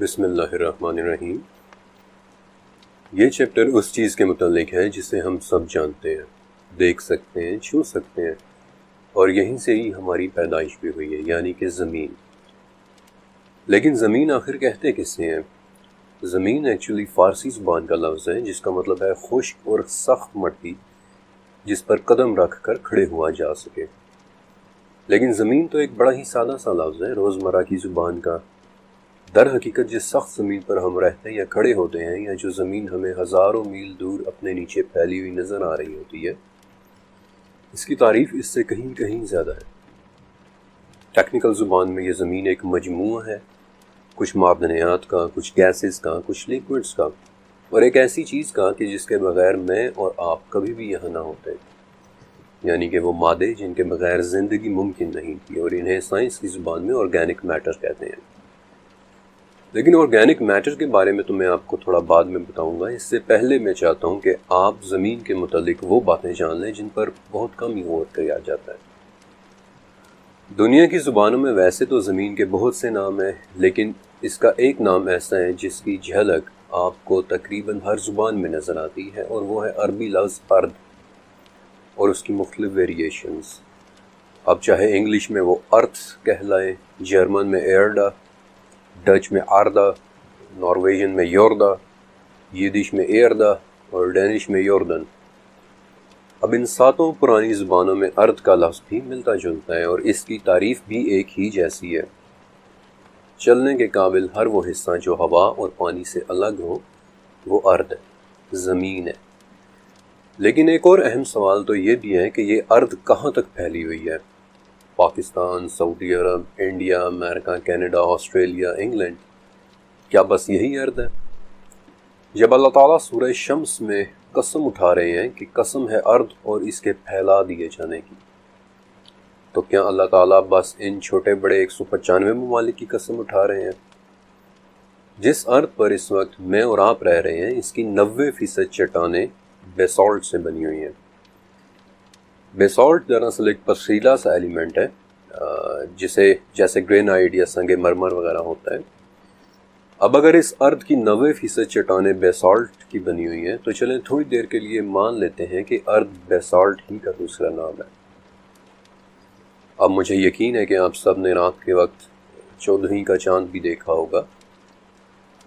بسم اللہ الرحمن الرحیم۔ یہ چیپٹر اس چیز کے متعلق ہے جسے ہم سب جانتے ہیں، دیکھ سکتے ہیں، چھو سکتے ہیں، اور یہیں سے ہی ہماری پیدائش بھی ہوئی ہے، یعنی کہ زمین۔ لیکن زمین آخر کہتے کسے ہیں؟ زمین ایکچولی فارسی زبان کا لفظ ہے جس کا مطلب ہے خشک اور سخت مٹی جس پر قدم رکھ کر کھڑے ہوا جا سکے۔ لیکن زمین تو ایک بڑا ہی سادہ سا لفظ ہے روزمرہ کی زبان کا۔ در حقیقت جس سخت زمین پر ہم رہتے ہیں یا کھڑے ہوتے ہیں، یا جو زمین ہمیں ہزاروں میل دور اپنے نیچے پھیلی ہوئی نظر آ رہی ہوتی ہے، اس کی تعریف اس سے کہیں کہیں زیادہ ہے۔ ٹیکنیکل زبان میں یہ زمین ایک مجموعہ ہے، کچھ معدنیات کا، کچھ گیسز کا، کچھ لیکوڈز کا، اور ایک ایسی چیز کا کہ جس کے بغیر میں اور آپ کبھی بھی یہاں نہ ہوتے، یعنی کہ وہ مادے جن کے بغیر زندگی ممکن نہیں تھی، اور انہیں سائنس کی زبان میں آرگینک میٹر کہتے ہیں۔ لیکن آرگینک میٹر کے بارے میں تو میں آپ کو تھوڑا بعد میں بتاؤں گا۔ اس سے پہلے میں چاہتا ہوں کہ آپ زمین کے متعلق وہ باتیں جان لیں جن پر بہت کم ہی غور کیا جاتا ہے۔ دنیا کی زبانوں میں ویسے تو زمین کے بہت سے نام ہیں، لیکن اس کا ایک نام ایسا ہے جس کی جھلک آپ کو تقریباً ہر زبان میں نظر آتی ہے، اور وہ ہے عربی لفظ ارض اور اس کی مختلف ویریشنز۔ اب چاہے انگلش میں وہ ارتھ کہلائے، جرمن میں ایرڈا، ڈچ میں آردہ، نارویجن میں یوردہ، یدش میں ایردا اور ڈینش میں یوردن۔ اب ان ساتوں پرانی زبانوں میں ارض کا لفظ بھی ملتا جلتا ہے، اور اس کی تعریف بھی ایک ہی جیسی ہے۔ چلنے کے قابل ہر وہ حصہ جو ہوا اور پانی سے الگ ہو وہ ارض ہے، زمین ہے۔ لیکن ایک اور اہم سوال تو یہ بھی ہے کہ یہ ارض کہاں تک پھیلی ہوئی ہے؟ پاکستان، سعودی عرب، انڈیا، امریکہ، کینیڈا، آسٹریلیا، انگلینڈ، کیا بس یہی ارض ہے؟ جب اللہ تعالیٰ سورہ شمس میں قسم اٹھا رہے ہیں کہ قسم ہے ارض اور اس کے پھیلا دیے جانے کی، تو کیا اللہ تعالیٰ بس ان چھوٹے بڑے 195 ممالک کی قسم اٹھا رہے ہیں؟ جس ارض پر اس وقت میں اور آپ رہ رہے ہیں، اس کی 90% چٹانیں بیسالٹ سے بنی ہوئی ہیں۔ بیسالٹ دراصل ایک پتھریلا سا ایلیمنٹ ہے، جیسے گرینائٹ یا سنگ مرمر وغیرہ ہوتا ہے۔ اب اگر اس ارض کی 90% چٹانیں بیسالٹ کی بنی ہوئی ہیں، تو چلیں تھوڑی دیر کے لیے مان لیتے ہیں کہ ارض بیسالٹ ہی کا دوسرا نام ہے۔ اب مجھے یقین ہے کہ آپ سب نے رات کے وقت 14ویں کا چاند بھی دیکھا ہوگا،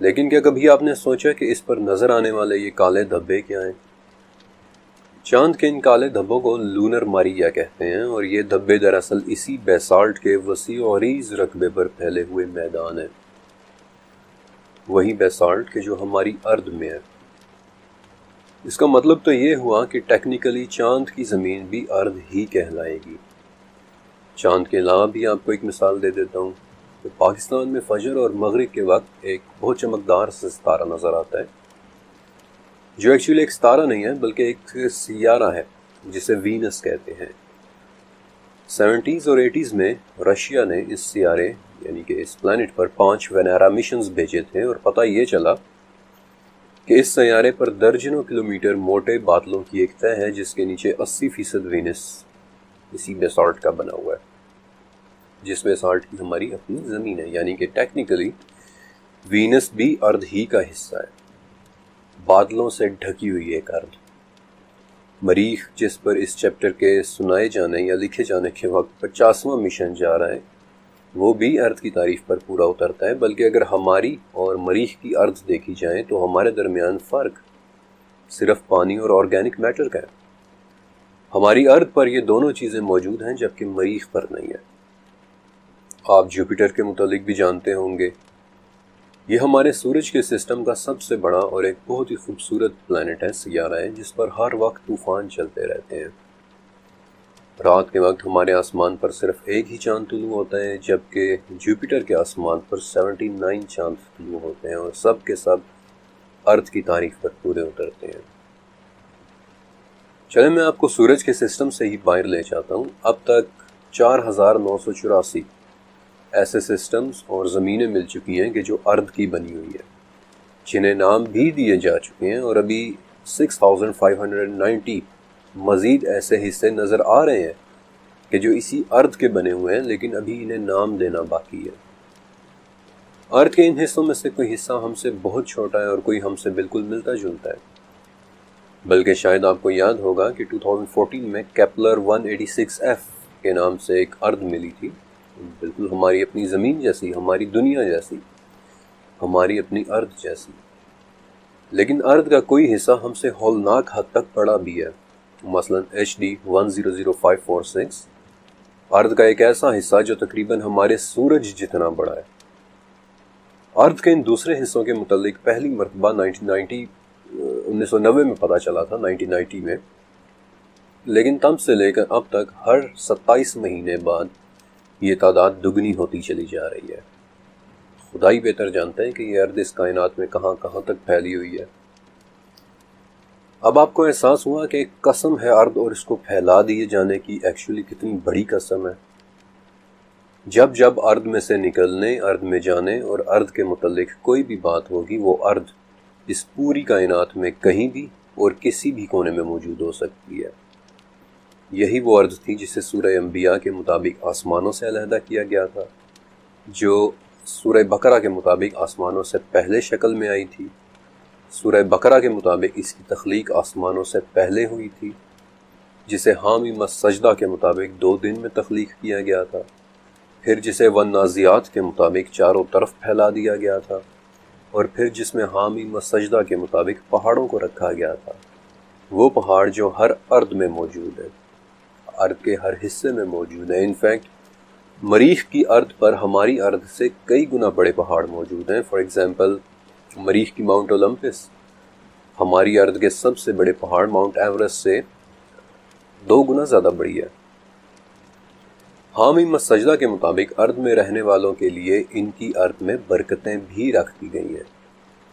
لیکن کیا کبھی آپ نے سوچا کہ اس پر نظر آنے والے یہ کالے دھبے کیا ہیں؟ چاند کے ان کالے دھبوں کو لونر ماریا کہتے ہیں، اور یہ دھبے دراصل اسی بیسالٹ کے وسیع و عریض رقبے پر پھیلے ہوئے میدان ہیں، وہی بیسالٹ کے جو ہماری ارض میں ہے۔ اس کا مطلب تو یہ ہوا کہ ٹیکنیکلی چاند کی زمین بھی ارض ہی کہلائے گی۔ چاند کے علاوہ بھی آپ کو ایک مثال دے دیتا ہوں، تو پاکستان میں فجر اور مغرب کے وقت ایک بہت چمکدار سا ستارہ نظر آتا ہے، جو ایکچولی ایک ستارہ نہیں ہے بلکہ ایک سیارہ ہے جسے وینس کہتے ہیں۔ 70s اور 80s میں رشیا نے اس سیارے یعنی کہ اس پلانٹ پر 5 وینیرا مشنز بھیجے تھے، اور پتہ یہ چلا کہ اس سیارے پر درجنوں کلومیٹر موٹے بادلوں کی ایک تہہ ہے جس کے نیچے 80% وینس اسی بیسالٹ کا بنا ہوا ہے، جس بیسالٹ کی ہماری اپنی زمین ہے، یعنی کہ ٹیکنیکلی وینس بھی ارض ہی کا حصہ ہے، بادلوں سے ڈھکی ہوئی ایک ارض۔ مریخ جس پر اس چیپٹر کے سنائے جانے یا لکھے جانے کے وقت 50واں مشن جا رہا ہے، وہ بھی ارض کی تعریف پر پورا اترتا ہے، بلکہ اگر ہماری اور مریخ کی ارض دیکھی جائیں تو ہمارے درمیان فرق صرف پانی اور آرگینک میٹر کا ہے۔ ہماری ارض پر یہ دونوں چیزیں موجود ہیں جبکہ مریخ پر نہیں ہے۔ آپ جوپیٹر کے متعلق بھی جانتے ہوں گے، یہ ہمارے سورج کے سسٹم کا سب سے بڑا اور ایک بہت ہی خوبصورت پلانٹ ہے، سیارہ ہے، جس پر ہر وقت طوفان چلتے رہتے ہیں۔ رات کے وقت ہمارے آسمان پر صرف ایک ہی چاند طلوع ہوتا ہے، جبکہ جوپیٹر کے آسمان پر 79 چاند طلوع ہوتے ہیں، اور سب کے سب ارض کی تعریف پر پورے اترتے ہیں۔ چلیں میں آپ کو سورج کے سسٹم سے ہی باہر لے جاتا ہوں۔ اب تک 4984 ایسے سسٹمز اور زمینیں مل چکی ہیں کہ جو ارض کی بنی ہوئی ہے، جنہیں نام بھی دیے جا چکے ہیں، اور ابھی 6590 مزید ایسے حصے نظر آ رہے ہیں کہ جو اسی ارض کے بنے ہوئے ہیں، لیکن ابھی انہیں نام دینا باقی ہے۔ ارتھ کے ان حصوں میں سے کوئی حصہ ہم سے بہت چھوٹا ہے اور کوئی ہم سے بالکل ملتا جلتا ہے، بلکہ شاید آپ کو یاد ہوگا کہ 2014 میں کیپلر 186F کے نام سے ایک ارتھ ملی تھی، بالکل ہماری اپنی زمین جیسی، ہماری دنیا جیسی، ہماری اپنی ارتھ جیسی، لیکن ارتھ کا کوئی حصہ ہم سے ہولناک حد تک بڑا بھی ہے۔ مثلا HD 100546 ارتھ کا ایک ایسا حصہ جو تقریباً ہمارے سورج جتنا بڑا ہے۔ ارتھ کے ان دوسرے حصوں کے متعلق پہلی مرتبہ 1990 میں پتہ چلا تھا، 1990 میں، لیکن تب سے لے کر اب تک ہر 27 مہینے بعد یہ تعداد دگنی ہوتی چلی جا رہی ہے۔ خدا ہی بہتر جانتا ہے کہ یہ ارتھ اس کائنات میں کہاں کہاں تک پھیلی ہوئی ہے۔ اب آپ کو احساس ہوا کہ ایک قسم ہے ارتھ اور اس کو پھیلا دیے جانے کی ایکچولی کتنی بڑی قسم ہے۔ جب جب ارتھ میں سے نکلنے، ارتھ میں جانے اور ارتھ کے متعلق کوئی بھی بات ہوگی، وہ ارتھ اس پوری کائنات میں کہیں بھی اور کسی بھی کونے میں موجود ہو سکتی ہے۔ یہی وہ ارتھ تھی جسے سورہ انبیاء کے مطابق آسمانوں سے علیحدہ کیا گیا تھا، جو سورہ بقرہ کے مطابق آسمانوں سے پہلے شکل میں آئی تھی، سورہ بقرہ کے مطابق اس کی تخلیق آسمانوں سے پہلے ہوئی تھی، جسے حامیم السجدہ کے مطابق 2 دن میں تخلیق کیا گیا تھا، پھر جسے والنازعات کے مطابق چاروں طرف پھیلا دیا گیا تھا، اور پھر جس میں حامیم السجدہ کے مطابق پہاڑوں کو رکھا گیا تھا، وہ پہاڑ جو ہر ارض میں موجود ہے، ارض کے ہر حصے میں موجود ہے۔ انفیکٹ مریخ کی ارض پر ہماری ارض سے کئی گنا بڑے پہاڑ موجود ہیں۔ فار ایگزامپل مریخ کی ماؤنٹ اولمپس ہماری ارض کے سب سے بڑے پہاڑ ماؤنٹ ایورسٹ سے 2 گنا زیادہ بڑی ہے۔ حامیم السجدہ کے مطابق ارض میں رہنے والوں کے لیے ان کی ارض میں برکتیں بھی رکھ دی گئی ہیں،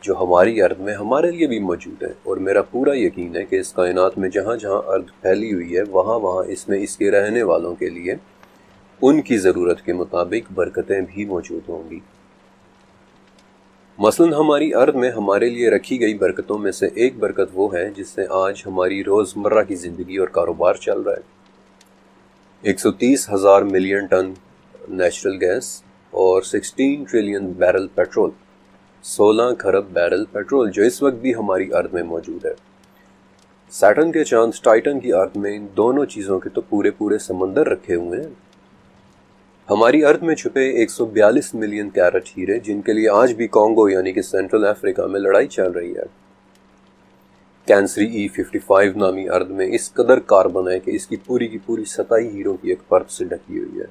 جو ہماری ارض میں ہمارے لیے بھی موجود ہیں، اور میرا پورا یقین ہے کہ اس کائنات میں جہاں جہاں ارض پھیلی ہوئی ہے، وہاں وہاں اس میں اس کے رہنے والوں کے لیے ان کی ضرورت کے مطابق برکتیں بھی موجود ہوں گی۔ مثلا ہماری ارض میں ہمارے لیے رکھی گئی برکتوں میں سے ایک برکت وہ ہے جس سے آج ہماری روزمرہ کی زندگی اور کاروبار چل رہا ہے۔ 130,000 ملین ٹن نیچرل گیس اور 16 ٹریلین بیرل پیٹرول، 16 کھرب بیرل پیٹرول، جو اس وقت بھی ہماری ارض میں موجود ہے۔ سیٹرن کے چاند ٹائٹن کی ارض میں ان دونوں چیزوں کے تو پورے پورے سمندر رکھے ہوئے ہیں۔ ہماری ارض میں چھپے 142 ملین کیرٹ ہیرے، جن کے لیے آج بھی کانگو یعنی کہ سینٹرل افریقہ میں لڑائی چل رہی ہے۔ کینسری E55 نامی ارض میں اس قدر کاربن ہے کہ اس کی پوری سطح ہیروں کی ایک پرت سے ڈھکی ہوئی ہے،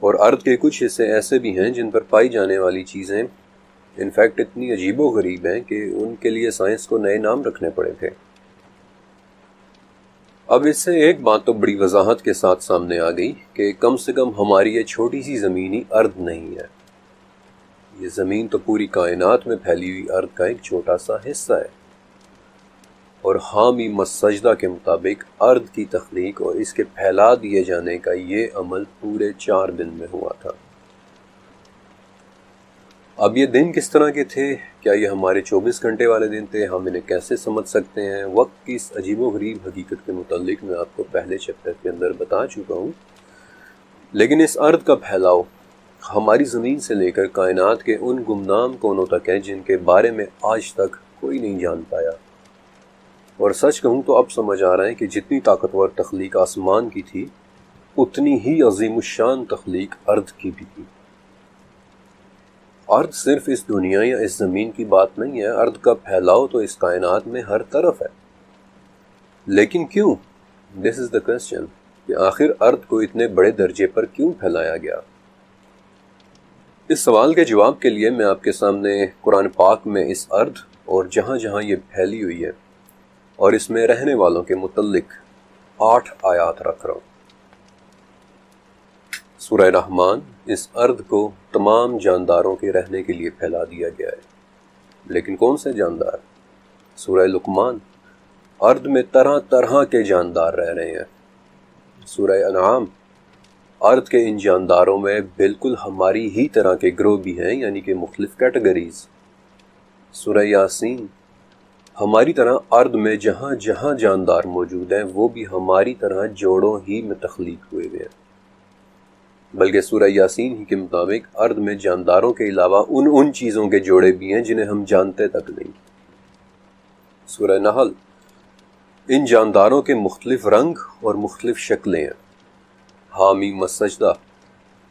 اور ارض کے کچھ حصے ایسے بھی ہیں جن پر پائی جانے والی چیزیں انفیکٹ اتنی عجیب و غریب ہیں کہ ان کے لیے سائنس کو نئے نام رکھنے پڑے تھے۔ اب اس سے ایک بات تو بڑی وضاحت کے ساتھ سامنے آ گئی کہ کم سے کم ہماری یہ چھوٹی سی زمینی ارض نہیں ہے، یہ زمین تو پوری کائنات میں پھیلی ہوئی ارض کا ایک چھوٹا سا حصہ ہے، اور حامیم السجدہ کے مطابق ارض کی تخلیق اور اس کے پھیلا دیے جانے کا یہ عمل پورے 4 دن میں ہوا تھا۔ اب یہ دن کس طرح کے تھے؟ کیا یہ ہمارے 24 گھنٹے والے دن تھے؟ ہم انہیں کیسے سمجھ سکتے ہیں؟ وقت کی اس عجیب و غریب حقیقت کے متعلق میں آپ کو پہلے چیپٹر کے اندر بتا چکا ہوں، لیکن اس ارض کا پھیلاؤ ہماری زمین سے لے کر کائنات کے ان گمنام کونوں تک ہے جن کے بارے میں آج تک کوئی نہیں جان پایا۔ اور سچ کہوں تو اب سمجھ آ رہا ہے کہ جتنی طاقتور تخلیق آسمان کی تھی، اتنی ہی عظیم الشان تخلیق ارض کی بھی تھی۔ ارض صرف اس دنیا یا اس زمین کی بات نہیں ہے، ارض کا پھیلاؤ تو اس کائنات میں ہر طرف ہے۔ لیکن کیوں؟ دس از دا کوسچن، کہ آخر ارض کو اتنے بڑے درجے پر کیوں پھیلایا گیا؟ اس سوال کے جواب کے لیے میں آپ کے سامنے قرآن پاک میں اس ارض اور جہاں جہاں یہ پھیلی ہوئی ہے اور اس میں رہنے والوں کے متعلق 8 آیات رکھ رہا ہوں۔ سورہ رحمان، اس ارض کو تمام جانداروں کے رہنے کے لیے پھیلا دیا گیا ہے، لیکن کون سے جاندار؟ سورہ لقمان، ارض میں طرح طرح کے جاندار رہ رہے ہیں۔ سورہ انعام، ارض کے ان جانداروں میں بالکل ہماری ہی طرح کے گروہ بھی ہیں، یعنی کہ مختلف کیٹیگریز۔ سورہ یاسین، ہماری طرح ارض میں جہاں جہاں جاندار موجود ہیں وہ بھی ہماری طرح جوڑوں ہی میں تخلیق ہوئے ہیں۔ بلکہ سورہ یاسین ہی کے مطابق ارض میں جانداروں کے علاوہ ان چیزوں کے جوڑے بھی ہیں جنہیں ہم جانتے تک نہیں۔ سورہ نحل ان جانداروں کے مختلف رنگ اور مختلف شکلیں ہیں۔ حامیم السجدہ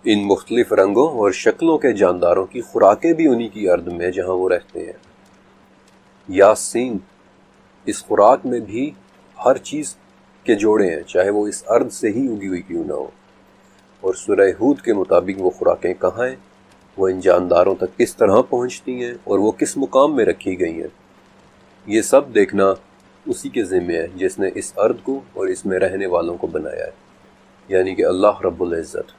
ان مختلف رنگوں اور شکلوں کے جانداروں کی خوراکیں بھی انہی کی ارض میں جہاں وہ رہتے ہیں۔ یاسین اس خوراک میں بھی ہر چیز کے جوڑے ہیں، چاہے وہ اس ارض سے ہی اگی ہوئی کیوں نہ ہو۔ اور سورہ ہود کے مطابق وہ خوراکیں کہاں ہیں، وہ ان جانداروں تک کس طرح پہنچتی ہیں اور وہ کس مقام میں رکھی گئی ہیں، یہ سب دیکھنا اسی کے ذمہ ہے جس نے اس ارض کو اور اس میں رہنے والوں کو بنایا ہے، یعنی کہ اللہ رب العزت۔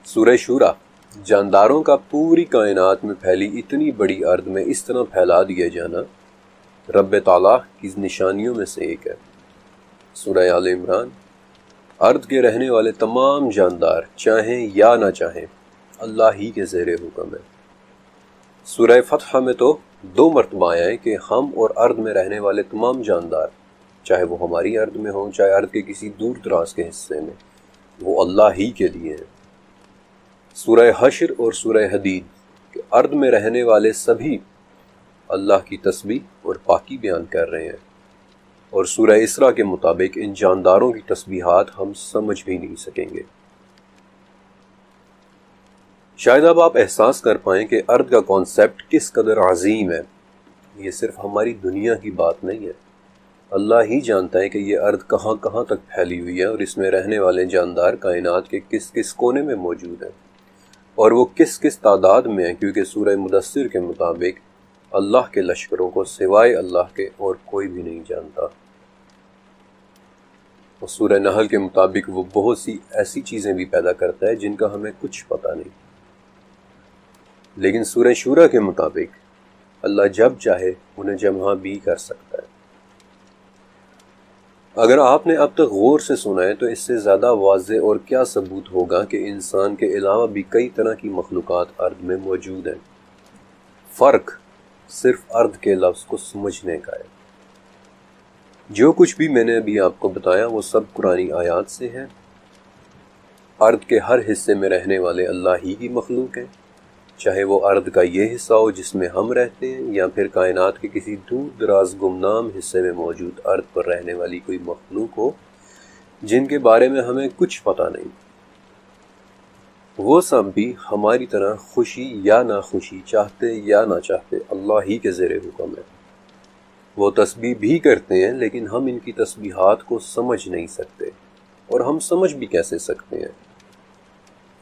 سورہ شورا جانداروں کا پوری کائنات میں پھیلی اتنی بڑی ارض میں اس طرح پھیلا دیا جانا رب تعالیٰ کی نشانیوں میں سے ایک ہے۔ سورہ آل عمران ارض کے رہنے والے تمام جاندار چاہیں یا نہ چاہیں اللہ ہی کے زیر حکم ہے۔ سورہ فتح میں تو 2 مرتبہ آیا ہے کہ ہم اور ارض میں رہنے والے تمام جاندار، چاہے وہ ہماری ارض میں ہوں چاہے ارض کے کسی دور دراز کے حصے میں، وہ اللہ ہی کے لیے ہیں۔ سورہ حشر اور سورہ حدید کہ ارض میں رہنے والے سبھی اللہ کی تسبیح اور پاکی بیان کر رہے ہیں، اور سورہ اسراء کے مطابق ان جانداروں کی تسبیحات ہم سمجھ بھی نہیں سکیں گے۔ شاید اب آپ احساس کر پائیں کہ ارض کا کانسیپٹ کس قدر عظیم ہے۔ یہ صرف ہماری دنیا کی بات نہیں ہے، اللہ ہی جانتا ہے کہ یہ ارض کہاں کہاں تک پھیلی ہوئی ہے اور اس میں رہنے والے جاندار کائنات کے کس کس کونے میں موجود ہیں، اور وہ کس کس تعداد میں ہیں، کیونکہ سورہ مدثر کے مطابق اللہ کے لشکروں کو سوائے اللہ کے اور کوئی بھی نہیں جانتا۔ اور سورہ نحل کے مطابق وہ بہت سی ایسی چیزیں بھی پیدا کرتا ہے جن کا ہمیں کچھ پتہ نہیں۔ لیکن سورہ شورا کے مطابق اللہ جب چاہے انہیں جمع بھی کر سکتا ہے۔ اگر آپ نے اب تک غور سے سنا ہے تو اس سے زیادہ واضح اور کیا ثبوت ہوگا کہ انسان کے علاوہ بھی کئی طرح کی مخلوقات ارض میں موجود ہیں۔ فرق صرف ارض کے لفظ کو سمجھنے کا ہے۔ جو کچھ بھی میں نے ابھی آپ کو بتایا وہ سب قرآنی آیات سے ہے۔ ارض کے ہر حصے میں رہنے والے اللہ ہی کی مخلوق ہیں، چاہے وہ ارض کا یہ حصہ ہو جس میں ہم رہتے ہیں، یا پھر کائنات کے کسی دور دراز گمنام حصے میں موجود ارض پر رہنے والی کوئی مخلوق ہو جن کے بارے میں ہمیں کچھ پتہ نہیں۔ وہ سب بھی ہماری طرح خوشی یا ناخوشی، چاہتے یا نہ چاہتے اللہ ہی کے زیر حکم ہے۔ وہ تسبیح بھی کرتے ہیں لیکن ہم ان کی تسبیحات کو سمجھ نہیں سکتے، اور ہم سمجھ بھی کیسے سکتے ہیں؟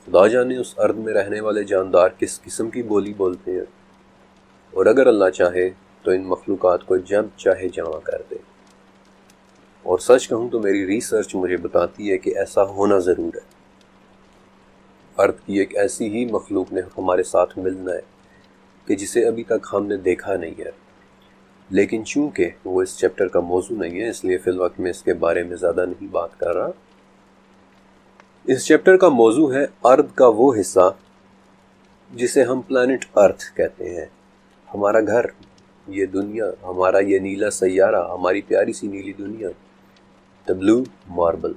خدا جانے اس ارض میں رہنے والے جاندار کس قسم کی بولی بولتے ہیں، اور اگر اللہ چاہے تو ان مخلوقات کو جب چاہے جمع کر دے۔ اور سچ کہوں تو میری ریسرچ مجھے بتاتی ہے کہ ایسا ہونا ضرور ہے۔ ارض کی ایک ایسی ہی مخلوق نے ہمارے ساتھ ملنا ہے کہ جسے ابھی تک ہم نے دیکھا نہیں ہے، لیکن چونکہ وہ اس چیپٹر کا موضوع نہیں ہے اس لیے فی الوقت میں اس کے بارے میں زیادہ نہیں بات کر رہا۔ اس چیپٹر کا موضوع ہے ارض کا وہ حصہ جسے ہم پلانٹ ارتھ کہتے ہیں، ہمارا گھر، یہ دنیا، ہمارا یہ نیلا سیارہ، ہماری پیاری سی نیلی دنیا، دی بلو ماربل۔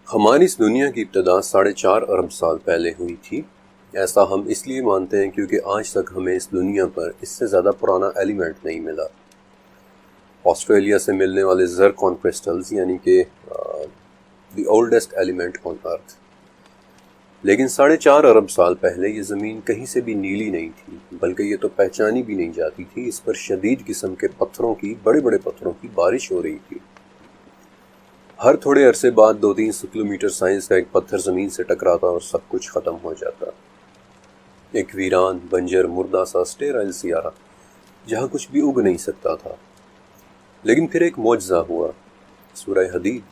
ہماری اس دنیا کی ابتدا 4.5 ارب سال پہلے ہوئی تھی۔ ایسا ہم اس لیے مانتے ہیں کیونکہ آج تک ہمیں اس دنیا پر اس سے زیادہ پرانا ایلیمنٹ نہیں ملا۔ آسٹریلیا سے ملنے والے زرکون کرسٹلز یعنی کہ دی اولڈسٹ ایلیمنٹ آن ارتھ۔ لیکن 4.5 ارب سال پہلے یہ زمین کہیں سے بھی نیلی نہیں تھی، بلکہ یہ تو پہچانی بھی نہیں جاتی تھی۔ اس پر شدید قسم کے پتھروں کی، بڑے بڑے پتھروں کی بارش ہو رہی تھی۔ ہر تھوڑے عرصے بعد 200-300 کلومیٹر سائز کا ایک پتھر زمین سے ٹکراتا اور سب کچھ ختم ہو جاتا۔ ایک ویران، بنجر، مردہ سا اسٹیرائل سیارہ جہاں کچھ بھی اگ نہیں سکتا تھا۔ لیکن پھر ایک معجزہ ہوا۔ سورہ حدید،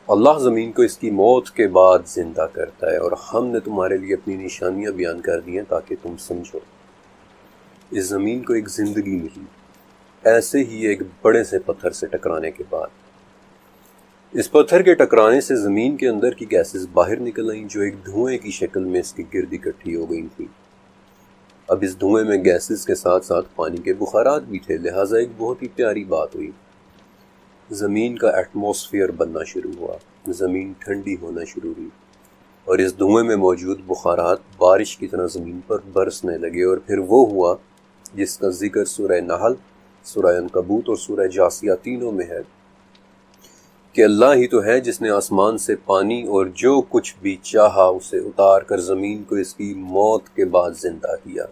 اللہ زمین کو اس کی موت کے بعد زندہ کرتا ہے، اور ہم نے تمہارے لیے اپنی نشانیاں بیان کر دی ہیں تاکہ تم سمجھو۔ اس زمین کو ایک زندگی ملی، ایسے ہی ایک بڑے سے پتھر سے ٹکرانے کے بعد۔ اس پتھر کے ٹکرانے سے زمین کے اندر کی گیسز باہر نکل آئیں جو ایک دھوئیں کی شکل میں اس کے گرد اکٹھی ہو گئی تھی۔ اب اس دھوئیں میں گیسز کے ساتھ ساتھ پانی کے بخارات بھی تھے، لہٰذا ایک بہت ہی پیاری بات ہوئی۔ زمین کا ایٹماسفیئر بننا شروع ہوا، زمین ٹھنڈی ہونا شروع ہوئی اور اس دھوئیں میں موجود بخارات بارش کی طرح زمین پر برسنے لگے، اور پھر وہ ہوا جس کا ذکر سورہ نحل، سورہ عنکبوت اور سورہ جاثیہ تینوں میں ہے، کہ اللہ ہی تو ہے جس نے آسمان سے پانی اور جو کچھ بھی چاہا اسے اتار کر زمین کو اس کی موت کے بعد زندہ کیا۔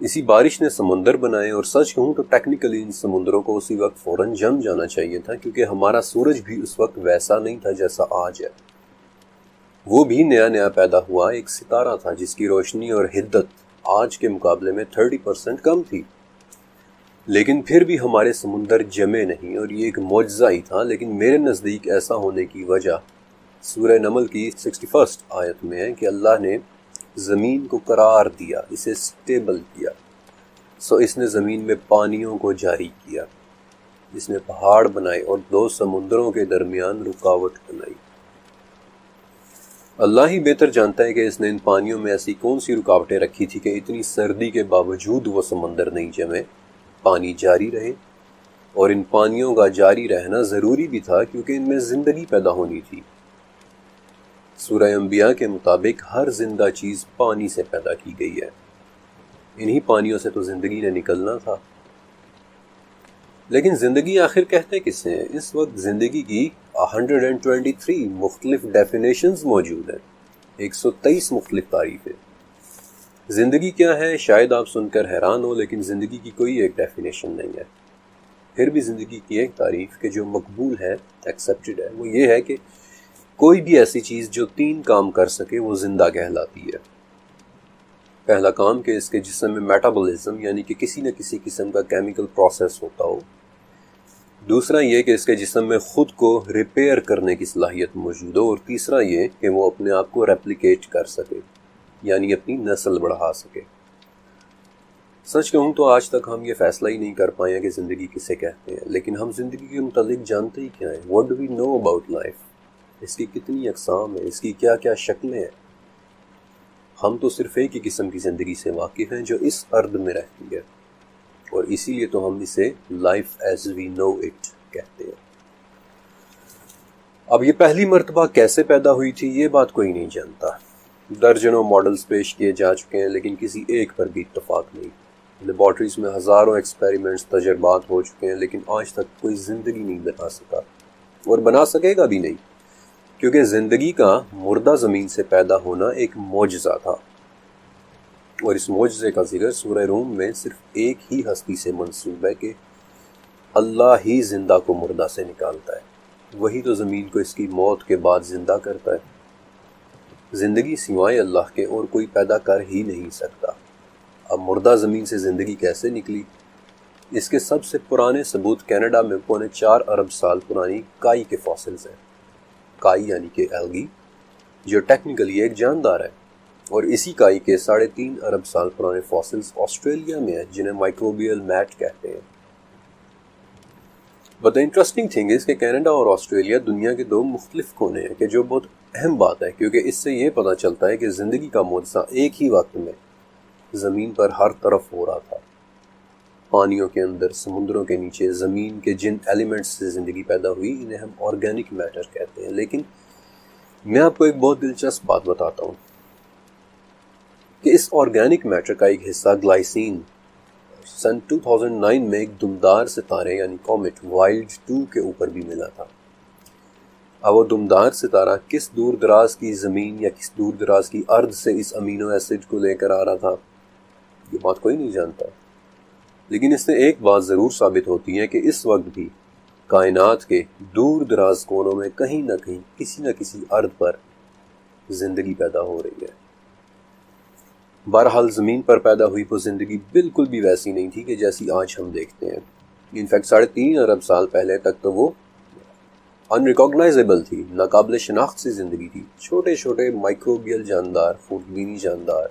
اسی بارش نے سمندر بنائے، اور سچ کہوں تو ٹیکنیکلی ان سمندروں کو اسی وقت فوراً جم جانا چاہیے تھا، کیونکہ ہمارا سورج بھی اس وقت ویسا نہیں تھا جیسا آج ہے۔ وہ بھی نیا نیا پیدا ہوا ایک ستارہ تھا جس کی روشنی اور حدت آج کے مقابلے میں 30% کم تھی، لیکن پھر بھی ہمارے سمندر جمے نہیں، اور یہ ایک معجزہ ہی تھا۔ لیکن میرے نزدیک ایسا ہونے کی وجہ سورہ نمل کی 61 آیت میں ہے کہ اللہ نے زمین کو قرار دیا، اسے سٹیبل کیا، سو اس نے زمین میں پانیوں کو جاری کیا، اس نے پہاڑ بنائے اور دو سمندروں کے درمیان رکاوٹ بنائی۔ اللہ ہی بہتر جانتا ہے کہ اس نے ان پانیوں میں ایسی کون سی رکاوٹیں رکھی تھی کہ اتنی سردی کے باوجود وہ سمندر نہیں جمے، پانی جاری رہے، اور ان پانیوں کا جاری رہنا ضروری بھی تھا کیونکہ ان میں زندگی پیدا ہونی تھی۔ سورہ انبیاء کے مطابق ہر زندہ چیز پانی سے پیدا کی گئی ہے، انہی پانیوں سے تو زندگی نے نکلنا تھا۔ لیکن زندگی آخر کہتے کس سے ہیں؟ اس وقت زندگی کی 123 مختلف ڈیفینیشنز موجود ہیں، 123 مختلف تعریفیں۔ زندگی کیا ہے شاید آپ سن کر حیران ہو، لیکن زندگی کی کوئی ایک ڈیفینیشن نہیں ہے۔ پھر بھی زندگی کی ایک تعریف کہ جو مقبول ہے، ایکسیپٹڈ ہے، وہ یہ ہے کہ کوئی بھی ایسی چیز جو 3 کام کر سکے وہ زندہ کہلاتی ہے۔ پہلا کام کہ اس کے جسم میں میٹابولزم یعنی کہ کسی نہ کسی قسم کا کیمیکل پروسیس ہوتا ہو۔ دوسرا یہ کہ اس کے جسم میں خود کو ریپیئر کرنے کی صلاحیت موجود ہو، اور تیسرا یہ کہ وہ اپنے آپ کو ریپلیکیٹ کر سکے، یعنی اپنی نسل بڑھا سکے۔ سچ کہوں تو آج تک ہم یہ فیصلہ ہی نہیں کر پائے ہیں کہ زندگی کسے کہتے ہیں، لیکن ہم زندگی کے متعلق جانتے ہی کیا ہیں؟ What do we know about life؟ اس کی کتنی اقسام ہیں، اس کی کیا کیا شکلیں ہیں؟ ہم تو صرف ایک ہی قسم کی زندگی سے واقف ہیں جو اس ارض میں رہتی ہے، اور اسی لیے تو ہم اسے life as we know it کہتے ہیں۔ اب یہ پہلی مرتبہ کیسے پیدا ہوئی تھی یہ بات کوئی نہیں جانتا۔ درجنوں ماڈلز پیش کیے جا چکے ہیں، لیکن کسی ایک پر بھی اتفاق نہیں۔ لیبارٹریز میں ہزاروں ایکسپیریمنٹس، تجربات ہو چکے ہیں، لیکن آج تک کوئی زندگی نہیں بنا سکا، اور بنا سکے گا بھی نہیں، کیونکہ زندگی کا مردہ زمین سے پیدا ہونا ایک معجزہ تھا، اور اس معجزے کا ذکر سورہ روم میں صرف ایک ہی ہستی سے منسوب ہے کہ اللہ ہی زندہ کو مردہ سے نکالتا ہے، وہی تو زمین کو اس کی موت کے بعد زندہ کرتا ہے۔ زندگی سوائے اللہ کے اور کوئی پیدا کر ہی نہیں سکتا۔ اب مردہ زمین سے زندگی کیسے نکلی؟ اس کے سب سے پرانے ثبوت کینیڈا میں 4.25 ارب سال پرانی کائی کے فاسلز ہیں۔ کائی یعنی کہ ایلگی، جو ٹیکنیکلی ایک جاندار ہے، اور اسی کائی کے 3.5 ارب سال پرانے فاسلز آسٹریلیا میں ہیں جنہیں مائکروبیل میٹ کہتے ہیں۔ But the interesting thing is کہ کینیڈا اور آسٹریلیا دنیا کے 2 مختلف کونے ہیں، کہ جو بہت اہم بات ہے، کیونکہ اس سے یہ پتہ چلتا ہے کہ زندگی کا معجزہ ایک ہی وقت میں زمین پر ہر طرف ہو رہا تھا۔ پانیوں کے اندر، سمندروں کے نیچے، زمین کے جن ایلیمنٹس سے زندگی پیدا ہوئی انہیں ہم آرگینک میٹر کہتے ہیں۔ لیکن میں آپ کو ایک بہت دلچسپ بات بتاتا ہوں کہ اس آرگینک میٹر کا ایک حصہ گلائسین سن 2009 میں ایک دمدار ستارے یعنی کومیٹ وائلڈ 2 کے اوپر بھی ملا تھا۔ اب وہ دمدار ستارہ کس دور دراز کی زمین یا کس دور دراز کی ارض سے اس امینو ایسڈ کو لے کر آ رہا تھا یہ بات کوئی نہیں جانتا، لیکن اس سے ایک بات ضرور ثابت ہوتی ہے کہ اس وقت بھی کائنات کے دور دراز کونوں میں کہیں نہ کہیں کسی نہ کسی ارض پر زندگی پیدا ہو رہی ہے۔ بہرحال زمین پر پیدا ہوئی وہ زندگی بالکل بھی ویسی نہیں تھی کہ جیسی آج ہم دیکھتے ہیں۔ انفیکٹ 3.5 ارب سال پہلے تک تو وہ انریکاگنائزیبل تھی، ناقابل شناخت سی زندگی تھی، چھوٹے چھوٹے مائکروبیل جاندار، خوردبینی جاندار۔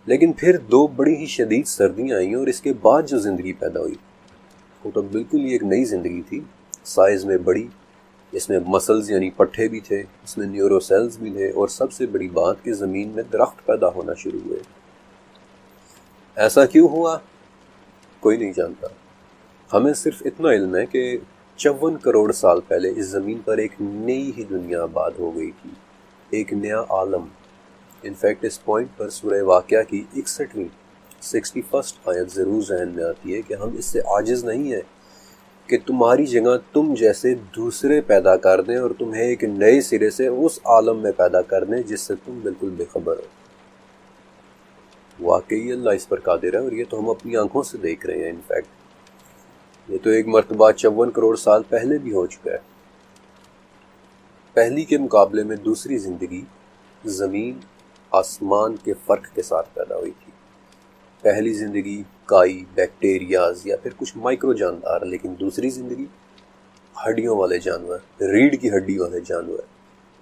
لیکن پھر 2 بڑی ہی شدید سردیاں آئیں، اور اس کے بعد جو زندگی پیدا ہوئی وہ تو بالکل ہی ایک نئی زندگی تھی، سائز میں بڑی، اس میں مسلز یعنی پٹھے بھی تھے، اس میں نیورو سیلز بھی تھے، اور سب سے بڑی بات کہ زمین میں درخت پیدا ہونا شروع ہوئے۔ ایسا کیوں ہوا کوئی نہیں جانتا، ہمیں صرف اتنا علم ہے کہ 54 کروڑ سال پہلے اس زمین پر ایک نئی ہی دنیا آباد ہو گئی تھی، ایک نیا عالم۔ انفیکٹ اس پوائنٹ پر سورہ واقعہ کی 61 آیت ضرور ذہن میں آتی ہے کہ ہم اس سے عاجز نہیں ہیں کہ تمہاری جگہ تم جیسے دوسرے پیدا کر دیں اور تمہیں ایک نئے سرے سے اس عالم میں پیدا کر دیں جس سے تم بالکل بے خبر ہو۔ واقعی اللہ اس پر قادر ہے، اور یہ تو ہم اپنی آنکھوں سے دیکھ رہے ہیں۔ انفیکٹ یہ تو ایک مرتبہ 54 کروڑ سال پہلے بھی ہو چکا ہے۔ پہلی کے مقابلے میں دوسری زندگی زمین آسمان کے فرق کے ساتھ پیدا ہوئی تھی۔ پہلی زندگی کائی، بیکٹیریاز یا پھر کچھ مائکرو جاندار، لیکن دوسری زندگی ہڈیوں والے جانور، ریڑھ کی ہڈی والے جانور،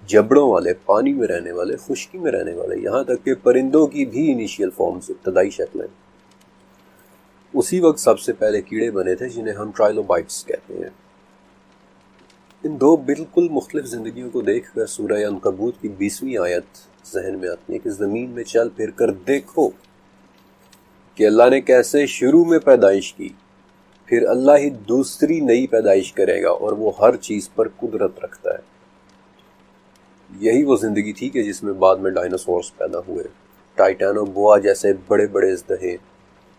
جبڑوں والے، پانی میں رہنے والے، خشکی میں رہنے والے، یہاں تک کہ پرندوں کی بھی انیشیل فارمز، ابتدائی شکلیں۔ اسی وقت سب سے پہلے کیڑے بنے تھے جنہیں ہم ٹرائلوبائٹس کہتے ہیں۔ ان دو بالکل مختلف زندگیوں کو دیکھ کر سورہ عنکبوت کی 20ویں آیت ذہن میں آتی ہے کہ زمین میں چل پھر کر دیکھو کہ اللہ نے کیسے شروع میں پیدائش کی، پھر اللہ ہی دوسری نئی پیدائش کرے گا، اور وہ ہر چیز پر قدرت رکھتا ہے۔ یہی وہ زندگی تھی کہ جس میں بعد میں ڈائناسورز پیدا ہوئے، ٹائٹانو بوا جیسے بڑے بڑے اژدہے،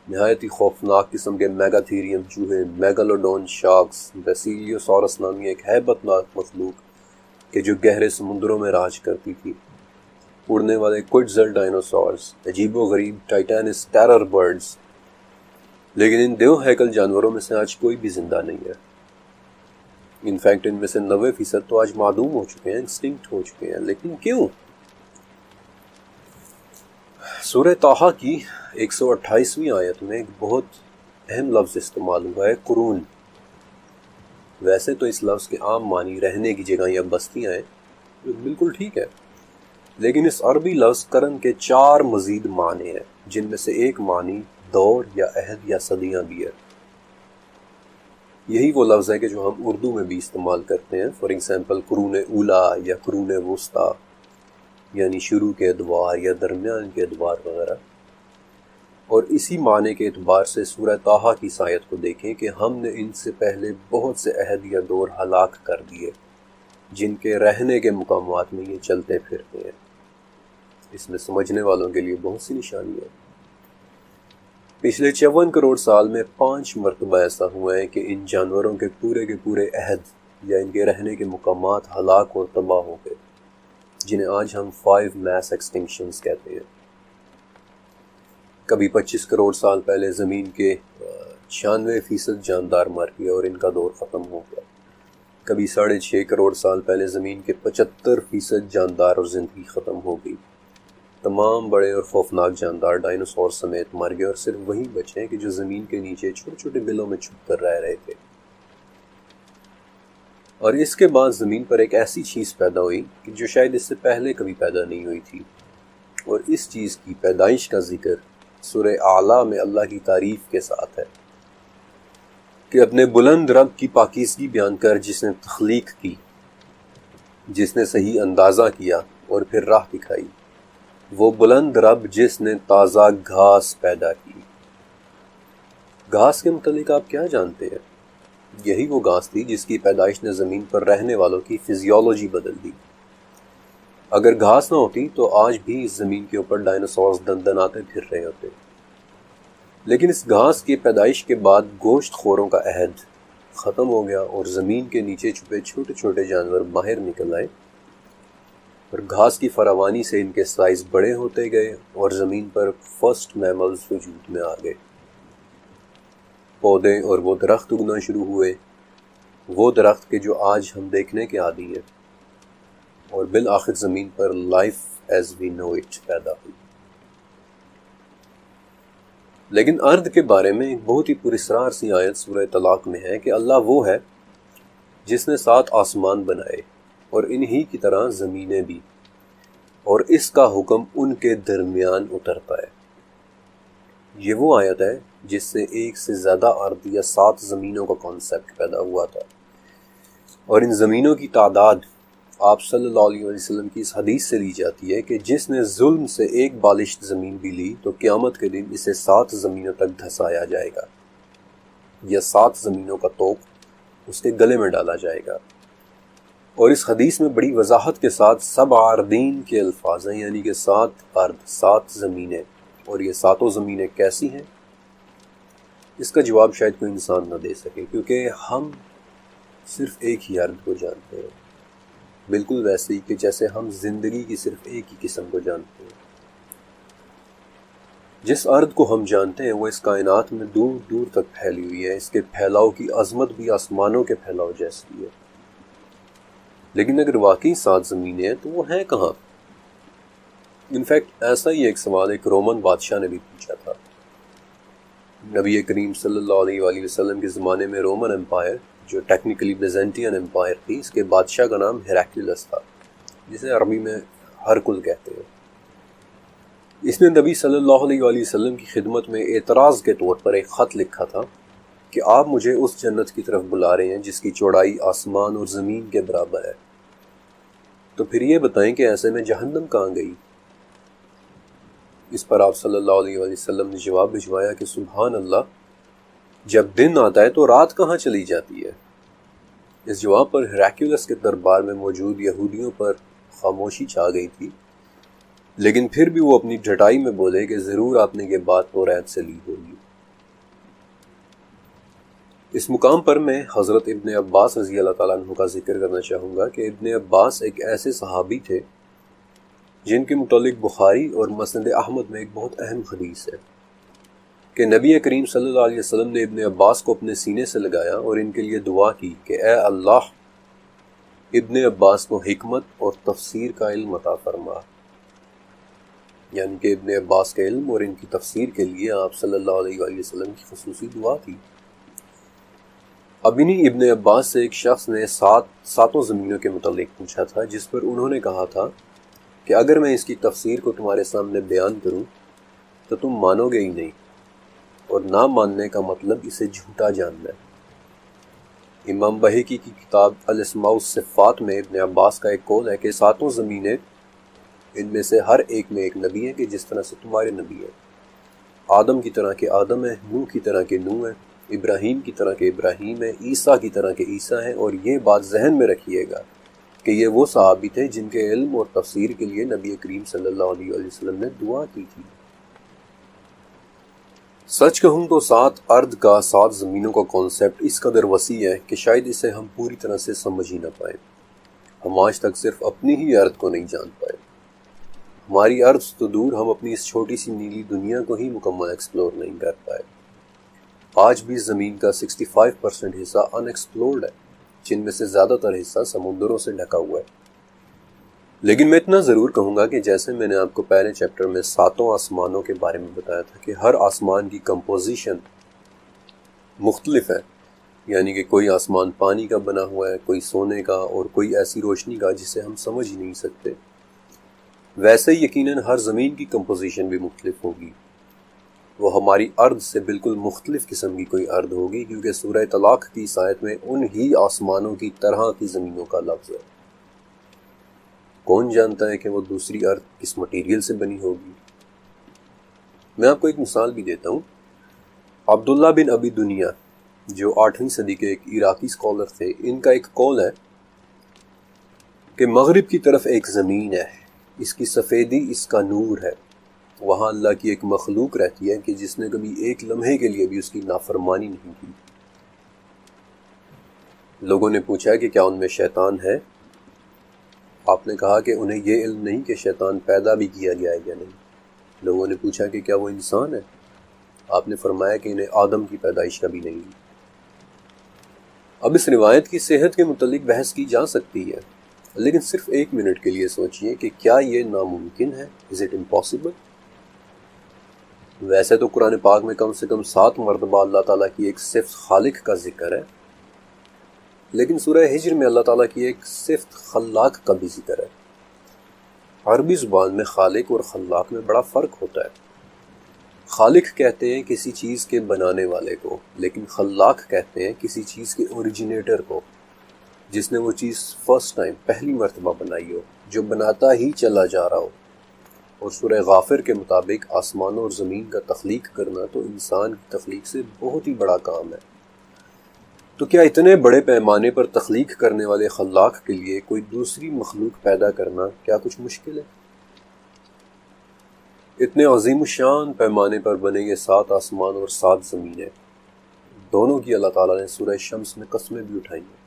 نہایت ہی خوفناک قسم کے میگاتھیریم چوہے، میگالوڈون شارکس، بیسیلیوسورس نامی ایک ہیبت ناک مخلوق کہ جو گہرے سمندروں میں راج کرتی تھی، اڑنے والے کوئٹزل ڈائناسورز، عجیب و غریب ٹائٹانس ٹیرر برڈز۔ لیکن ان دیو ہیکل جانوروں میں سے آج کوئی بھی زندہ نہیں ہے۔ انفیکٹ ان میں سے 90% تو آج معدوم ہو چکے ہیں، ایکسٹنکٹ ہو چکے ہیں۔ لیکن کیوں؟ سورہ طٰہٰ کی 128ویں آیت میں ایک بہت اہم لفظ استعمال ہوا ہے، قرون۔ ویسے تو اس لفظ کے عام معنی رہنے کی جگہ یا بستیاں ہیں، جو بالکل ٹھیک ہے، لیکن اس عربی لفظ قرن کے 4 مزید معنی ہیں، جن میں سے ایک معنی دور یا عہد یا صدیاں بھی ہے۔ یہی وہ لفظ ہے کہ جو ہم اردو میں بھی استعمال کرتے ہیں، فار ایگزامپل قرون اولا یا قرون وسطیٰ، یعنی شروع کے ادوار یا درمیان کے ادوار وغیرہ۔ اور اسی معنی کے اعتبار سے سورہ طٰہٰ کی اس آیت کو دیکھیں کہ ہم نے ان سے پہلے بہت سے عہد یا دور ہلاک کر دیے جن کے رہنے کے مقامات میں یہ چلتے پھرتے ہیں۔ اس میں سمجھنے والوں کے لیے بہت سی نشانی ہے۔ پچھلے 54 کروڑ سال میں 5 مرتبہ ایسا ہوا ہے کہ ان جانوروں کے پورے عہد یا ان کے رہنے کے مقامات ہلاک اور تباہ ہو گئے، جنہیں آج ہم 5 میس ایکسٹنکشنز کہتے ہیں۔ کبھی 25 کروڑ سال پہلے زمین کے 96% جاندار مر گئے اور ان کا دور ختم ہو گیا۔ کبھی 6.5 کروڑ سال پہلے زمین کے 75% جاندار اور زندگی ختم ہو گئی۔ تمام بڑے اور خوفناک جاندار ڈائناسور سمیت مر گئے، اور صرف وہی بچے ہیں کہ جو زمین کے نیچے چھوٹے چھوٹے بلوں میں چھپ کر رہ رہے تھے۔ اور اس کے بعد زمین پر ایک ایسی چیز پیدا ہوئی کہ جو شاید اس سے پہلے کبھی پیدا نہیں ہوئی تھی، اور اس چیز کی پیدائش کا ذکر سورہ اعلیٰ میں اللہ کی تعریف کے ساتھ ہے کہ اپنے بلند رب کی پاکیزگی بیان کر، جس نے تخلیق کی، جس نے صحیح اندازہ کیا اور پھر راہ دکھائی، وہ بلند رب جس نے تازہ گھاس پیدا کی۔ گھاس کے متعلق آپ کیا جانتے ہیں؟ یہی وہ گھاس تھی جس کی پیدائش نے زمین پر رہنے والوں کی فزیولوجی بدل دی۔ اگر گھاس نہ ہوتی تو آج بھی اس زمین کے اوپر ڈائناسورز دندناتے پھر رہے ہوتے۔ لیکن اس گھاس کی پیدائش کے بعد گوشت خوروں کا عہد ختم ہو گیا، اور زمین کے نیچے چھپے چھوٹے چھوٹے جانور باہر نکل آئے، اور گھاس کی فراوانی سے ان کے سائز بڑے ہوتے گئے، اور زمین پر فرسٹ میملز وجود میں آ گئے۔ پودے اور وہ درخت اگنا شروع ہوئے، وہ درخت کے جو آج ہم دیکھنے کے عادی ہیں، اور بالآخر زمین پر life as we know it پیدا ہوئی۔ لیکن ارد کے بارے میں ایک بہت ہی پراسرار سی آیت سورہ طلاق میں ہے کہ اللہ وہ ہے جس نے 7 آسمان بنائے اور انہی کی طرح زمینیں بھی، اور اس کا حکم ان کے درمیان اترتا ہے۔ یہ وہ آیت ہے جس سے ایک سے زیادہ ارد یا 7 زمینوں کا کانسیپٹ پیدا ہوا تھا، اور ان زمینوں کی تعداد آپ صلی اللہ علیہ وسلم کی اس حدیث سے لی جاتی ہے کہ جس نے ظلم سے ایک بالشت زمین بھی لی تو قیامت کے دن اسے 7 زمینوں تک دھسایا جائے گا، یا 7 زمینوں کا طوق اس کے گلے میں ڈالا جائے گا۔ اور اس حدیث میں بڑی وضاحت کے ساتھ 7 اراضین کے الفاظ ہیں، یعنی کہ 7 ارض، 7 زمینیں۔ اور یہ 7 زمینیں کیسی ہیں، اس کا جواب شاید کوئی انسان نہ دے سکے، کیونکہ ہم صرف ایک ہی ارض کو جانتے ہیں، بالکل ویسے ہی کہ جیسے ہم زندگی کی صرف ایک ہی قسم کو جانتے ہیں۔ جس ارض کو ہم جانتے ہیں وہ اس کائنات میں دور دور تک پھیلی ہوئی ہے، اس کے پھیلاؤ کی عظمت بھی آسمانوں کے پھیلاؤ جیسی ہے۔ لیکن اگر واقعی 7 زمینیں ہیں تو وہ ہیں کہاں؟ انفیکٹ ایسا ہی ایک سوال ایک رومن بادشاہ نے بھی پوچھا تھا۔ نبی کریم صلی اللہ علیہ وآلہ وسلم کے زمانے میں رومن امپائر، جو ٹیکنیکلی بیزنٹین امپائر تھی، اس کے بادشاہ کا نام ہیراکلیوس تھا، جسے عربی میں ہرکل کہتے ہیں۔ اس نے نبی صلی اللہ علیہ وآلہ وسلم کی خدمت میں اعتراض کے طور پر ایک خط لکھا تھا کہ آپ مجھے اس جنت کی طرف بلا رہے ہیں جس کی چوڑائی آسمان اور زمین کے برابر ہے، تو پھر یہ بتائیں کہ ایسے میں جہنم کہاں گئی؟ اس پر آپ صلی اللہ علیہ وآلہ وسلم نے جواب بھجوایا کہ سبحان اللہ، جب دن آتا ہے تو رات کہاں چلی جاتی ہے؟ اس جواب پر ہیراکلیوس کے دربار میں موجود یہودیوں پر خاموشی چھا گئی تھی، لیکن پھر بھی وہ اپنی ڈھٹائی میں بولے کہ ضرور آپ نے یہ بات توریت سے لی ہوگی۔ اس مقام پر میں حضرت ابن عباس رضی اللہ تعالیٰ عنہ کا ذکر کرنا چاہوں گا کہ ابن عباس ایک ایسے صحابی تھے جن کے متعلق بخاری اور مسند احمد میں ایک بہت اہم حدیث ہے کہ نبی کریم صلی اللہ علیہ وسلم نے ابن عباس کو اپنے سینے سے لگایا اور ان کے لیے دعا کی کہ اے اللہ، ابن عباس کو حکمت اور تفسیر کا علم عطا فرما، یعنی کہ ابن عباس کے علم اور ان کی تفسیر کے لیے آپ صلی اللہ علیہ وآلہ وسلم کی خصوصی دعا تھی۔ اب انہی ابن عباس سے ایک شخص نے 7 زمینوں کے متعلق پوچھا تھا، جس پر انہوں نے کہا تھا کہ اگر میں اس کی تفسیر کو تمہارے سامنے بیان کروں تو تم مانو گے ہی نہیں، اور نہ ماننے کا مطلب اسے جھوٹا جاننا ہے۔ امام بہقی کی کتاب الاسماء والصفات میں ابن عباس کا ایک قول ہے کہ 7 زمینیں، ان میں سے ہر ایک میں ایک نبی ہے کہ جس طرح سے تمہارے نبی ہیں، آدم کی طرح کے آدم ہیں، نوح کی طرح کے نوح ہیں، ابراہیم کی طرح کے ابراہیم ہیں، عیسیٰ کی طرح کے عیسیٰ ہیں۔ اور یہ بات ذہن میں رکھیے گا کہ یہ وہ صحابی تھے جن کے علم اور تفسیر کے لیے نبی کریم صلی اللہ علیہ وآلہ وسلم نے دعا کی تھی۔ سچ کہوں تو 7 ارض کا 7 زمینوں کا کانسیپٹ اس قدر وسیع ہے کہ شاید اسے ہم پوری طرح سے سمجھ ہی نہ پائیں۔ ہم آج تک صرف اپنی ہی ارض کو نہیں جان پائے۔ ہماری ارض تو دور، ہم اپنی اس چھوٹی سی نیلی دنیا کو ہی مکمل ایکسپلور نہیں کر پائے۔ آج بھی زمین کا 65% حصہ ان ایکسپلورڈ ہے، جن میں سے زیادہ تر حصہ سمندروں سے ڈھکا ہوا ہے۔ لیکن میں اتنا ضرور کہوں گا کہ جیسے میں نے آپ کو پہلے چیپٹر میں 7 آسمانوں کے بارے میں بتایا تھا کہ ہر آسمان کی کمپوزیشن مختلف ہے، یعنی کہ کوئی آسمان پانی کا بنا ہوا ہے، کوئی سونے کا، اور کوئی ایسی روشنی کا جسے ہم سمجھ ہی نہیں سکتے، ویسے ہی یقیناً ہر زمین کی کمپوزیشن بھی مختلف ہوگی۔ وہ ہماری ارض سے بالکل مختلف قسم کی کوئی ارض ہوگی، کیونکہ سورہ طلاق کی اس آیت میں ان ہی آسمانوں کی طرح کی زمینوں کا لفظ ہے۔ کون جانتا ہے کہ وہ دوسری ارض کس مٹیریل سے بنی ہوگی؟ میں آپ کو ایک مثال بھی دیتا ہوں۔ عبداللہ بن ابی دنیا، جو 8ویں صدی کے ایک عراقی اسکالر تھے، ان کا ایک قول ہے کہ مغرب کی طرف ایک زمین ہے، اس کی سفیدی اس کا نور ہے، وہاں اللہ کی ایک مخلوق رہتی ہے کہ جس نے کبھی ایک لمحے کے لیے بھی اس کی نافرمانی نہیں کی۔ لوگوں نے پوچھا کہ کیا ان میں شیطان ہے؟ آپ نے کہا کہ انہیں یہ علم نہیں کہ شیطان پیدا بھی کیا گیا ہے یا نہیں۔ لوگوں نے پوچھا کہ کیا وہ انسان ہے؟ آپ نے فرمایا کہ انہیں آدم کی پیدائش کا بھی نہیں۔ اب اس روایت کی صحت کے متعلق بحث کی جا سکتی ہے، لیکن صرف 1 منٹ کے لیے سوچئے کہ کیا یہ ناممکن ہے؟ Is it impossible؟ ویسے تو قرآن پاک میں کم سے کم 7 مرتبہ اللہ تعالیٰ کی ایک صفت خالق کا ذکر ہے، لیکن سورہ ہجر میں اللہ تعالیٰ کی ایک صفت خلاق کا بھی ذکر ہے۔ عربی زبان میں خالق اور خلاق میں بڑا فرق ہوتا ہے۔ خالق کہتے ہیں کسی چیز کے بنانے والے کو، لیکن خلاق کہتے ہیں کسی چیز کے اوریجنیٹر کو، جس نے وہ چیز فرسٹ ٹائم، پہلی مرتبہ بنائی ہو، جو بناتا ہی چلا جا رہا ہو۔ اور سورہ غافر کے مطابق آسمانوں اور زمین کا تخلیق کرنا تو انسان کی تخلیق سے بہت ہی بڑا کام ہے۔ تو کیا اتنے بڑے پیمانے پر تخلیق کرنے والے خلاق کے لیے کوئی دوسری مخلوق پیدا کرنا کیا کچھ مشکل ہے؟ اتنے عظیم الشان پیمانے پر بنے یہ 7 آسمان اور 7 زمینیں، دونوں کی اللہ تعالیٰ نے سورہ شمس میں قسمیں بھی اٹھائی ہیں،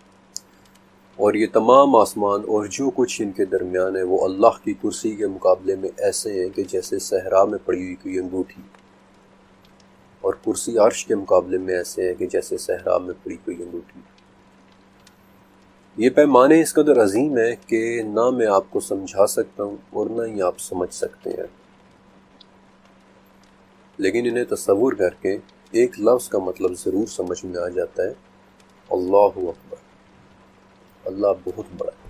اور یہ تمام آسمان اور جو کچھ ان کے درمیان ہے وہ اللہ کی کرسی کے مقابلے میں ایسے ہیں کہ جیسے صحرا میں پڑی ہوئی کوئی انگوٹھی، اور کرسی عرش کے مقابلے میں ایسے ہیں کہ جیسے صحرا میں پڑی کوئی انگوٹھی۔ یہ پیمانے اس قدر عظیم ہیں کہ نہ میں آپ کو سمجھا سکتا ہوں اور نہ ہی آپ سمجھ سکتے ہیں، لیکن انہیں تصور کر کے ایک لفظ کا مطلب ضرور سمجھ میں آ جاتا ہے، اللہ اکبر، اللہ بہت بڑا ہے۔